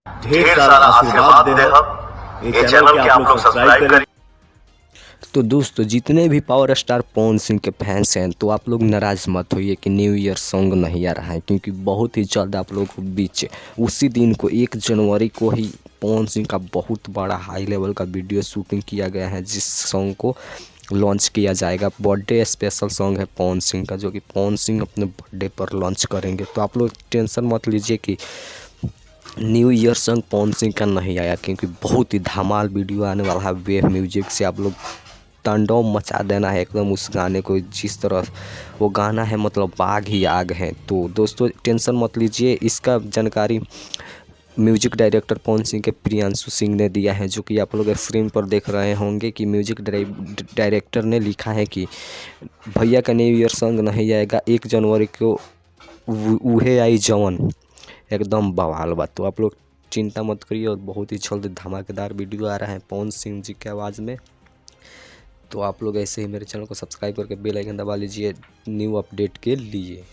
ढेर सारा आशीर्वाद दे हम ये चैनल के आप लोग सब्सक्राइब करें। तो दोस्तों जितने भी पावर स्टार पवन सिंह के फैंस हैं तो आप लोग नाराज़ मत होइए कि न्यू ईयर सॉन्ग नहीं आ रहा है, क्योंकि बहुत ही जल्द आप लोगों के बीच उसी दिन को 1 जनवरी को ही पवन सिंह का बहुत बड़ा हाई लेवल का वीडियो शूटिंग किया गया है, जिस सॉन्ग को लॉन्च किया जाएगा। बर्थडे स्पेशल सॉन्ग है पवन सिंह का, जो कि पवन सिंह अपने बर्थडे पर लॉन्च करेंगे। तो आप लोग टेंशन मत लीजिए कि new year song Pawan Singh का नहीं आया, क्योंकि बहुत ही धमाल वीडियो आने वाला है। वेव म्यूजिक से आप लोग तांडव मचा देना है एकदम उस गाने को, जिस तरह वो गाना है मतलब बाग ही आग है। तो दोस्तों टेंशन मत लीजिए, इसका जानकारी म्यूजिक डायरेक्टर पवन सिंह के प्रियांशु सिंह ने दिया है, जो कि आप लोग स्क्रीन पर देख रहे होंगे कि म्यूजिक डायरेक्टर ने लिखा है कि भैया का न्यू ईयर सॉन्ग नहीं आएगा, 1 जनवरी को उहे आई जवन, एकदम बवाल बात। तो आप लोग चिंता मत करिए, और बहुत ही जल्द धमाकेदार वीडियो आ रहा है पवन सिंह जी के आवाज़ में। तो आप लोग ऐसे ही मेरे चैनल को सब्सक्राइब करके बेल आइकन दबा लीजिए न्यू अपडेट के लिए।